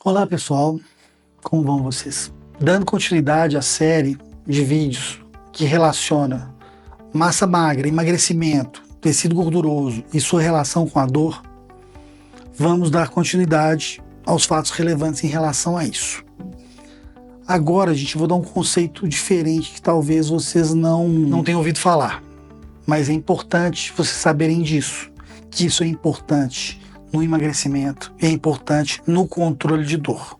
Olá pessoal, como vão vocês? Dando continuidade à série de vídeos que relaciona massa magra, emagrecimento, tecido gorduroso e sua relação com a dor, vamos dar continuidade aos fatos relevantes em relação a isso. Agora, gente, eu vou dar um conceito diferente que talvez vocês não tenham ouvido falar, mas é importante vocês saberem disso, que isso é importante no emagrecimento e é importante no controle de dor.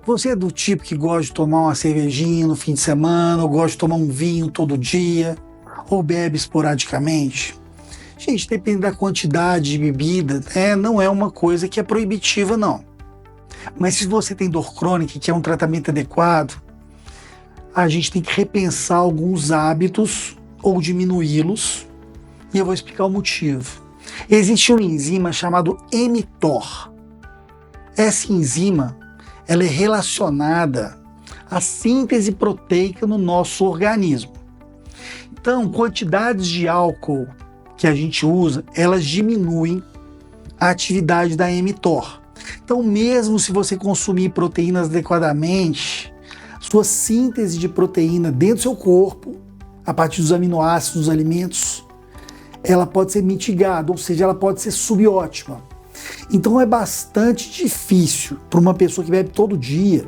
Você é do tipo que gosta de tomar uma cervejinha no fim de semana, ou gosta de tomar um vinho todo dia, ou bebe esporadicamente? Gente, depende da quantidade de bebida, não é uma coisa que é proibitiva, não. Mas se você tem dor crônica, que é um tratamento adequado, a gente tem que repensar alguns hábitos ou diminuí-los, e eu vou explicar o motivo. Existe uma enzima chamada mTOR. Essa enzima, ela é relacionada à síntese proteica no nosso organismo. Então, quantidades de álcool que a gente usa, elas diminuem a atividade da mTOR. Então, mesmo se você consumir proteínas adequadamente, sua síntese de proteína dentro do seu corpo, a partir dos aminoácidos dos alimentos, ela pode ser mitigada, ou seja, ela pode ser subótima. Então é bastante difícil para uma pessoa que bebe todo dia,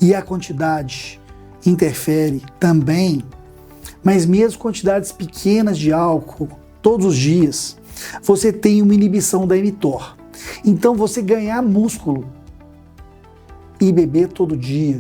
e a quantidade interfere também, mas mesmo quantidades pequenas de álcool, todos os dias, você tem uma inibição da mTOR. Então você ganhar músculo e beber todo dia,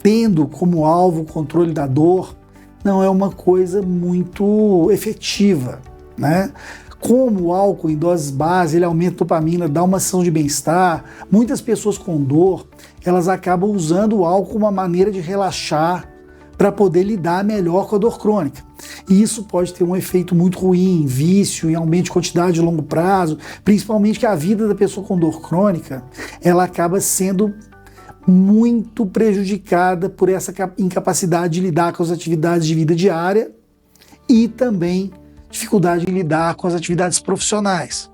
tendo como alvo o controle da dor, não é uma coisa muito efetiva, né? Como o álcool em doses base, ele aumenta a dopamina, dá uma sensação de bem-estar, muitas pessoas com dor, elas acabam usando o álcool como uma maneira de relaxar para poder lidar melhor com a dor crônica. E isso pode ter um efeito muito ruim, em vício, em aumento de quantidade de longo prazo, principalmente que a vida da pessoa com dor crônica, ela acaba sendo muito prejudicada por essa incapacidade de lidar com as atividades de vida diária e também dificuldade em lidar com as atividades profissionais.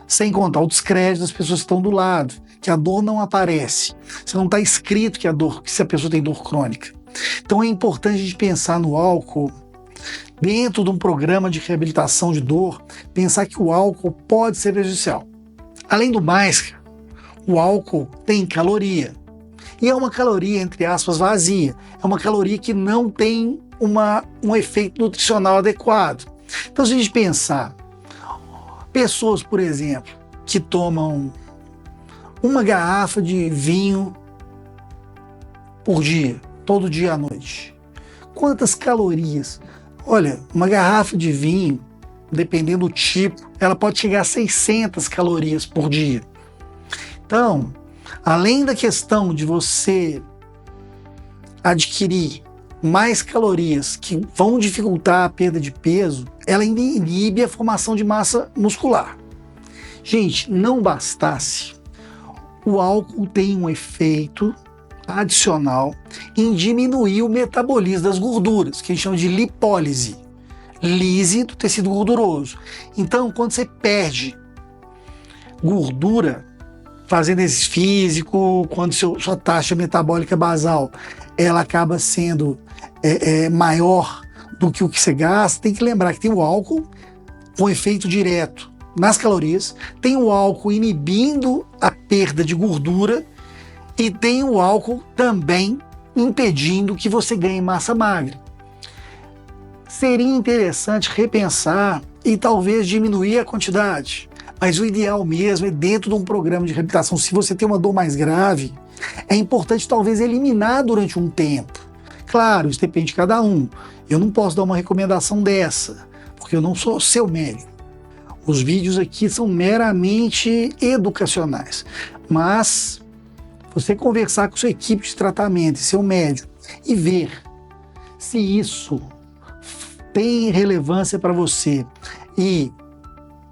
Sem contar o descrédito das pessoas que estão do lado, que a dor não aparece. Você não está escrito que se a pessoa tem dor crônica. Então é importante a gente pensar no álcool dentro de um programa de reabilitação de dor, pensar que o álcool pode ser prejudicial. Além do mais, o álcool tem caloria. E é uma caloria, entre aspas, vazia. É uma caloria que não tem um efeito nutricional adequado. Então, se a gente pensar, pessoas, por exemplo, que tomam uma garrafa de vinho por dia, todo dia à noite, quantas calorias? Olha, uma garrafa de vinho, dependendo do tipo, ela pode chegar a 600 calorias por dia. Então, além da questão de você adquirir mais calorias que vão dificultar a perda de peso, ela ainda inibe a formação de massa muscular. Gente, não bastasse, o álcool tem um efeito adicional em diminuir o metabolismo das gorduras, que a gente chama de lipólise, lise do tecido gorduroso. Então, quando você perde gordura fazendo exercício físico, quando sua taxa metabólica basal ela acaba sendo maior do que o que você gasta, tem que lembrar que tem o álcool com efeito direto nas calorias, tem o álcool inibindo a perda de gordura e tem o álcool também impedindo que você ganhe massa magra. Seria interessante repensar e talvez diminuir a quantidade, mas o ideal mesmo é dentro de um programa de reabilitação. Se você tem uma dor mais grave, é importante talvez eliminar durante um tempo. Claro, isso depende de cada um. Eu não posso dar uma recomendação dessa, porque eu não sou seu médico. Os vídeos aqui são meramente educacionais. Mas você conversar com sua equipe de tratamento e seu médico e ver se isso tem relevância para você e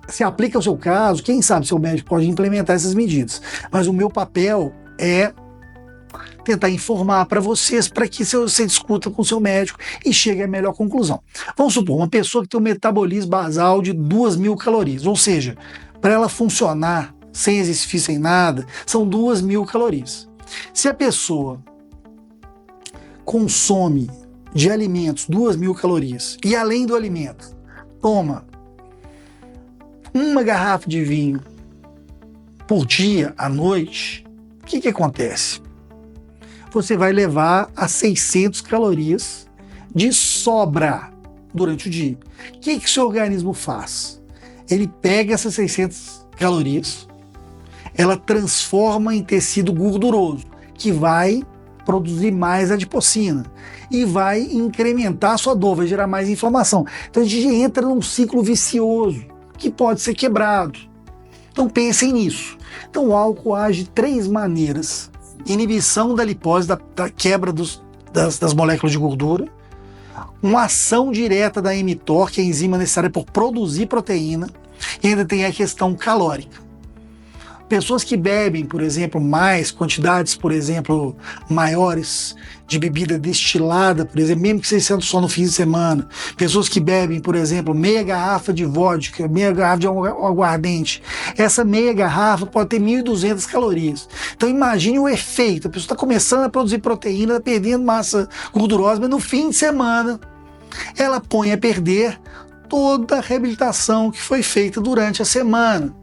se aplica ao seu caso, quem sabe seu médico pode implementar essas medidas. Mas o meu papel é tentar informar para vocês, para que você discuta com o seu médico e chegue à melhor conclusão. Vamos supor, uma pessoa que tem um metabolismo basal de 2.000 calorias, ou seja, para ela funcionar sem exercício, sem nada, são 2.000 calorias. Se a pessoa consome de alimentos 2.000 calorias e além do alimento toma uma garrafa de vinho por dia à noite, o que acontece? Você vai levar a 600 calorias de sobra durante o dia. O que o seu organismo faz? Ele pega essas 600 calorias, ela transforma em tecido gorduroso, que vai produzir mais adipocina e vai incrementar a sua dor, vai gerar mais inflamação. Então a gente entra num ciclo vicioso que pode ser quebrado. Então pensem nisso. Então o álcool age de 3 maneiras: inibição da lipose, da quebra das moléculas de gordura, uma ação direta da mTOR, que é a enzima necessária por produzir proteína, e ainda tem a questão calórica. Pessoas que bebem, por exemplo, mais quantidades, por exemplo, maiores de bebida destilada, por exemplo, mesmo que seja sendo só no fim de semana. Pessoas que bebem, por exemplo, meia garrafa de vodka, meia garrafa de aguardente. Essa meia garrafa pode ter 1.200 calorias. Então imagine o efeito. A pessoa está começando a produzir proteína, perdendo massa gordurosa, mas no fim de semana ela põe a perder toda a reabilitação que foi feita durante a semana.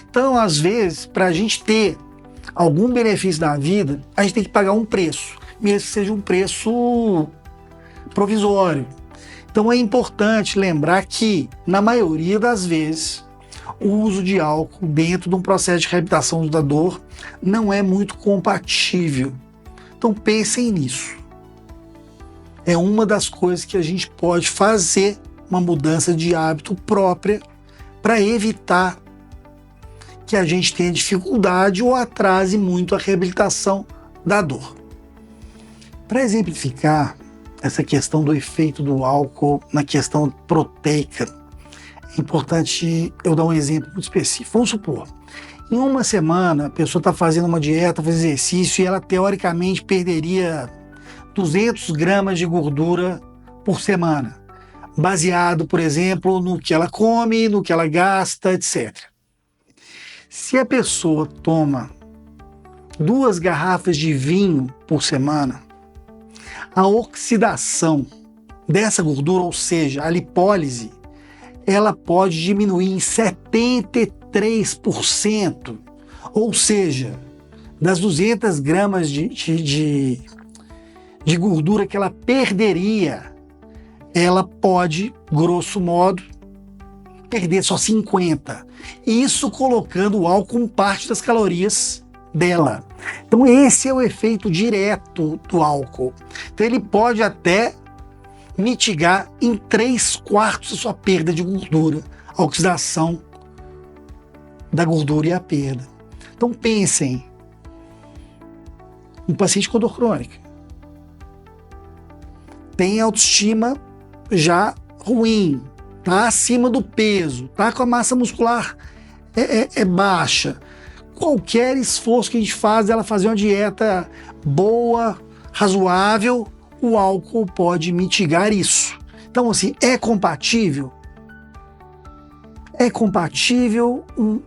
Então, às vezes, para a gente ter algum benefício na vida, a gente tem que pagar um preço, mesmo que seja um preço provisório. Então é importante lembrar que, na maioria das vezes, o uso de álcool dentro de um processo de reabilitação da dor não é muito compatível. Então pensem nisso. É uma das coisas que a gente pode fazer, uma mudança de hábito própria, para evitar que a gente tenha dificuldade ou atrase muito a reabilitação da dor. Para exemplificar essa questão do efeito do álcool na questão proteica, é importante eu dar um exemplo muito específico. Vamos supor, em uma semana a pessoa está fazendo uma dieta, faz exercício e ela teoricamente perderia 200 gramas de gordura por semana, baseado, por exemplo, no que ela come, no que ela gasta, etc. Se a pessoa toma 2 garrafas de vinho por semana, a oxidação dessa gordura, ou seja, a lipólise, ela pode diminuir em 73%. Ou seja, das 200 gramas de gordura que ela perderia, ela pode, grosso modo, perder só 50. Isso colocando o álcool com parte das calorias dela. Então esse é o efeito direto do álcool. Então ele pode até mitigar em 3/4 a sua perda de gordura, a oxidação da gordura e a perda. Então pensem, um paciente com dor crônica tem autoestima já ruim, está acima do peso, está com a massa muscular baixa. Qualquer esforço que a gente faz, ela fazer uma dieta boa, razoável, o álcool pode mitigar isso. Então, assim, é compatível? É compatível um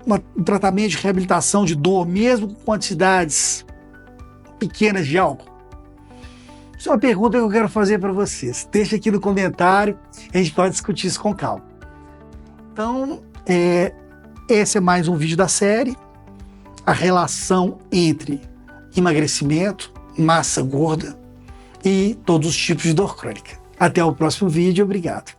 tratamento de reabilitação de dor, mesmo com quantidades pequenas de álcool? Isso é uma pergunta que eu quero fazer para vocês. Deixa aqui no comentário, a gente pode discutir isso com calma. Então, esse é mais um vídeo da série, a relação entre emagrecimento, massa gorda e todos os tipos de dor crônica. Até o próximo vídeo, obrigado.